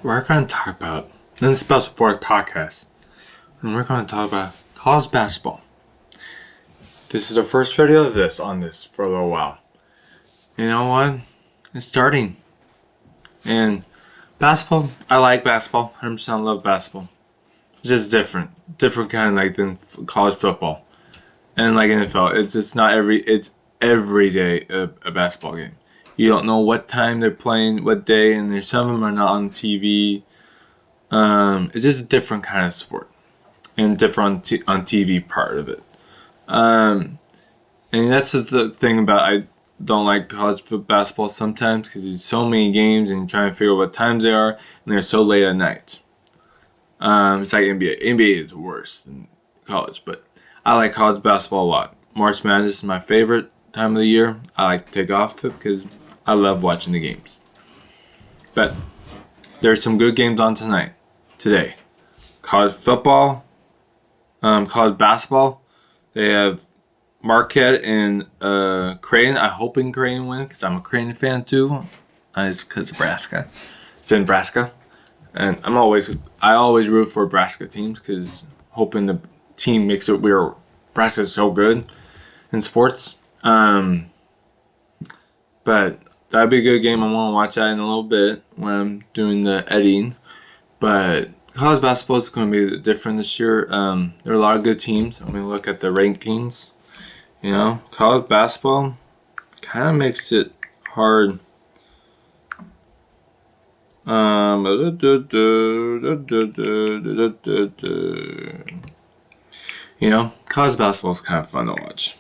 we're going to talk about in the Special Sports Podcast, and we're going to talk about college basketball. This is the first video of this for a little while. You know what? It's starting. And basketball, I like basketball. 100% love basketball. It's just different kind than college football. And like NFL, it's every day a basketball game. You don't know what time they're playing, what day, and there's some of them are not on TV. It's just a different kind of sport, and different on TV part of it. And that's the thing about I don't like college basketball sometimes because there's so many games and you're trying to figure out what times they are, and they're so late at night. It's like NBA. NBA is worse than college, but I like college basketball a lot. March Madness is my favorite time of the year. I like to take off it because I love watching the games. But there's some good games on today. College football, college basketball. They have Marquette and Creighton. I'm hoping Creighton win because I'm a Creighton fan too. It's because Nebraska. It's in Nebraska. And I always root for Nebraska teams because hoping the team makes it where Nebraska is so good in sports. But that'd be a good game. I want to watch that in a little bit when I'm doing the editing. But college basketball is going to be different this year. There are a lot of good teams. I'm going to look at the rankings. You know, college basketball kind of makes it hard. You know, college basketball is kind of fun to watch.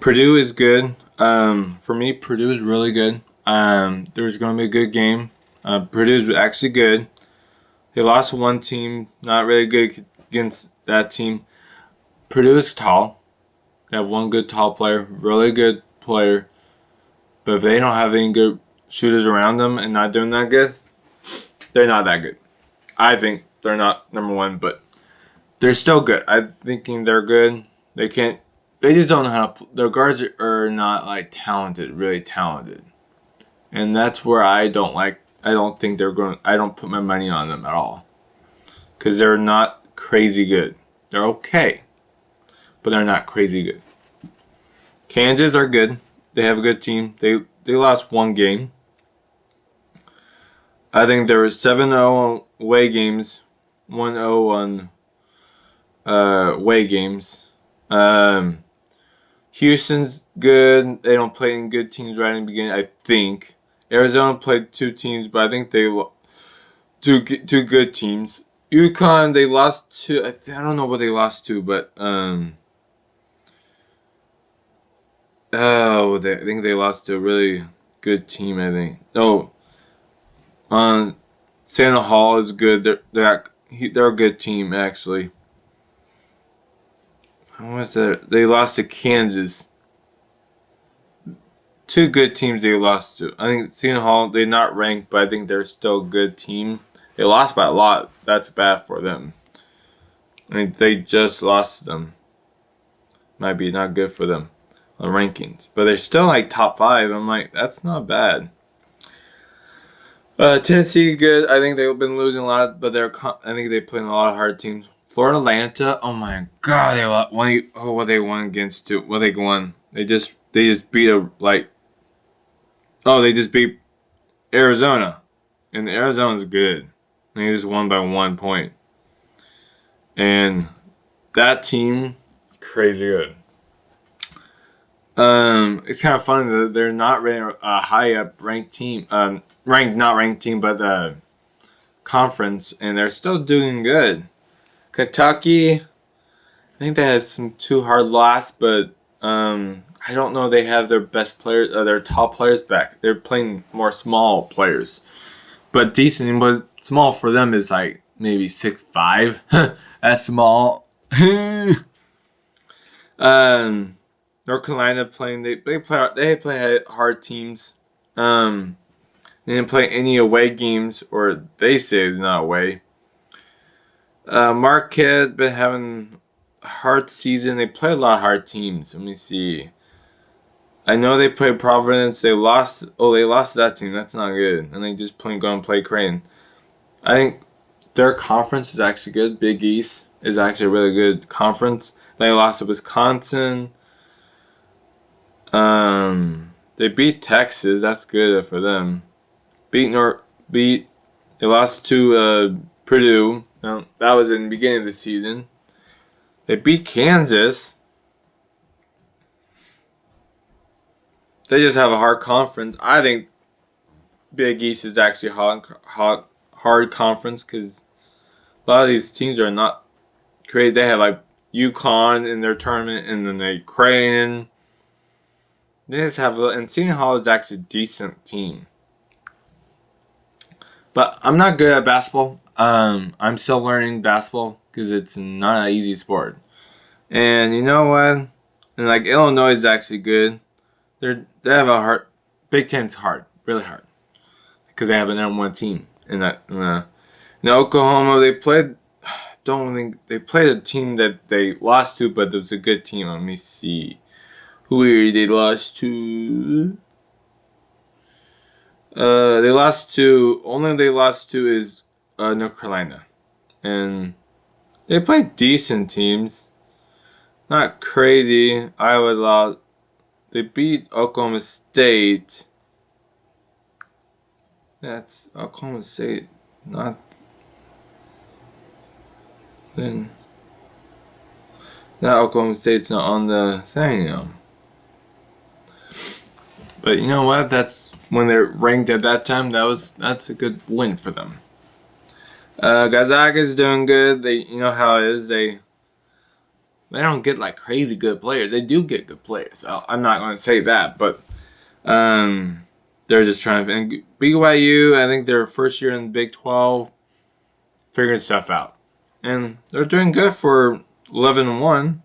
Purdue is good. For me, Purdue is really good. There's going to be a good game. Purdue is actually good. They lost one team, not really good against that team. Purdue is tall. They have one good tall player, really good player. But if they don't have any good shooters around them and not doing that good, they're not that good. I think they're not number one, but they're still good. I'm thinking they're good. They just don't know how to. Their guards are not really talented, and that's where I don't like. I don't think they're going. I don't put my money on them at all, because they're not crazy good. They're okay, but they're not crazy good. Kansas are good. They have a good team. They lost one game. I think there were 7-0 away games, 1-0 on away games. Houston's good. They don't play any good teams right in the beginning, I think. Arizona played two teams, but I think they two good teams. UConn, they lost to, I don't know what they lost to, but I think they lost to a really good team, I think. Santa Hall is good. They're a good team, actually. They lost to Kansas. Two good teams they lost to. I think Seton Hall, they're not ranked, but I think they're still a good team. They lost by a lot. That's bad for them. I mean, they just lost to them. Might be not good for them on rankings. But they're still top 5. I'm like, that's not bad. Tennessee, good. I think they've been losing a lot, but I think they play in a lot of hard teams. Florida Atlanta, oh my God, they won against two. What they won? They just beat they just beat Arizona, and Arizona's good. They just won by 1 point, and that team crazy good. It's kind of funny that they're not really a high up ranked team. Not ranked team, but conference, and they're still doing good. Kentucky, I think they had some too hard loss, but I don't know. They have their best players, their top players back. They're playing more small players, but decent. But small for them is maybe 6'5". That's small. North Carolina playing. They play hard teams. They didn't play any away games, or they say it's not away. Marquette been having a hard season. They play a lot of hard teams. Let me see. I know they played Providence. They lost. Oh, they lost to that team. That's not good. And they just going to play Creighton. I think their conference is actually good. Big East is actually a really good conference. They lost to Wisconsin. They beat Texas. That's good for them. They lost to Purdue. That was in the beginning of the season. They beat Kansas. They just have a hard conference. I think Big East is actually a hard conference because a lot of these teams are not great. They have like UConn in their tournament, and then they Creighton. They just have, and Seton Hall is actually a decent team. But I'm not good at basketball. I'm still learning basketball because it's not an easy sport. And you know what? And like Illinois is actually good. They have a hard. Big Ten's hard, really hard, because they have a number one team. And that in Oklahoma they played. Don't think they played a team that they lost to, but it was a good team. Let me see who they lost to. They lost to is North Carolina, and they played decent teams. Not crazy. Iowa lost. They beat Oklahoma State. That's Oklahoma State. Not then. Now Oklahoma State's not on the thing now. But you know what? That's when they're ranked at that time. That's a good win for them. Gonzaga's doing good. You know how it is. They don't get like crazy good players. They do get good players. I'm not going to say that, but they're just trying to. And BYU, I think they're first year in the Big 12, figuring stuff out, and they're doing good for 11-1.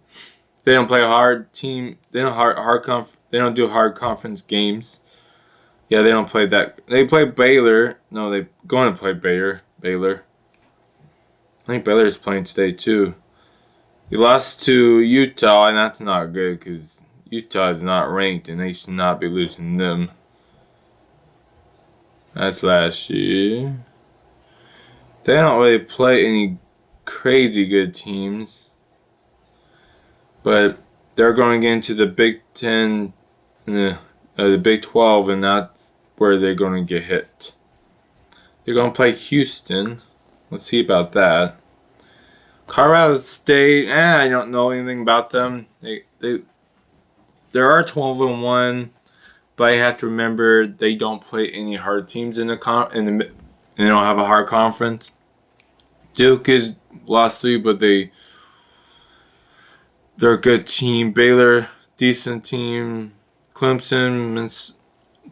They don't play a hard team. They don't do hard conference games. Yeah, they don't play that. They play Baylor. No, they're going to play Baylor. I think Baylor is playing today too. They lost to Utah, and that's not good because Utah is not ranked, and they should not be losing them. That's last year. They don't really play any crazy good teams, but they're going to get into the Big 10 and the Big 12, and that's where they're going to get hit. They're going to play Houston. Let's see about that. Colorado State, I don't know anything about them. They are 12-1, but you have to remember they don't play any hard teams in the they don't have a hard conference. Duke is lost 3, but they're a good team. Baylor, decent team. Clemson,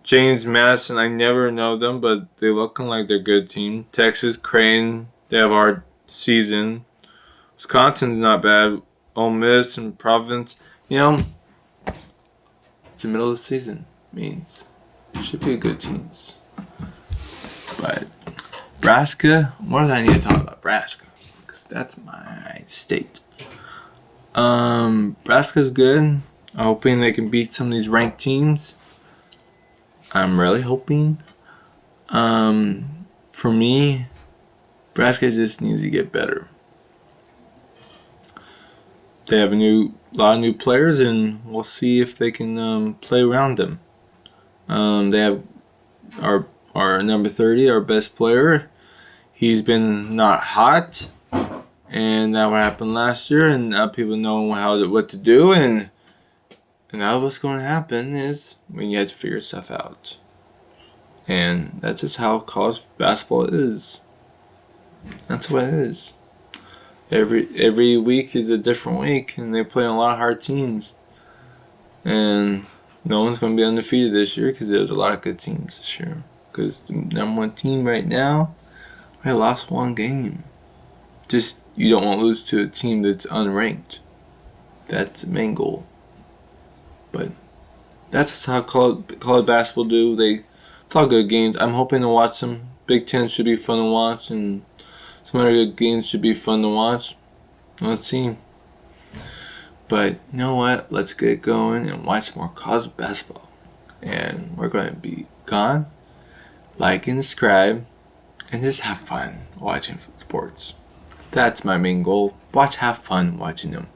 James Madison, I never know them, but they looking like they're a good team. Texas, Creighton, they have a hard season. Wisconsin's not bad. Ole Miss and Providence, it's the middle of the season. Means should be good teams. But Nebraska, what do I need to talk about Nebraska? Because that's my state. Nebraska's good. I'm hoping they can beat some of these ranked teams. I'm really hoping. For me, Nebraska just needs to get better. They have a lot of new players, and we'll see if they can play around them. They have our number 30, our best player. He's been not hot, and that what happened last year. And now people know what to do, and now what's going to happen is when you have to figure stuff out. And that's just how college basketball is. That's what it is. Every week is a different week, and they play a lot of hard teams. And no one's going to be undefeated this year because there's a lot of good teams this year. Because the number one team right now, they lost one game. Just you don't want to lose to a team that's unranked. That's the main goal. But that's how college basketball do. It's all good games. I'm hoping to watch some. Big Ten should be fun to watch, and some other good games should be fun to watch. Let's see. But you know what? Let's get going and watch more college basketball. and we're going to be gone. Like and subscribe, and just have fun watching sports. That's my main goal. Have fun watching them.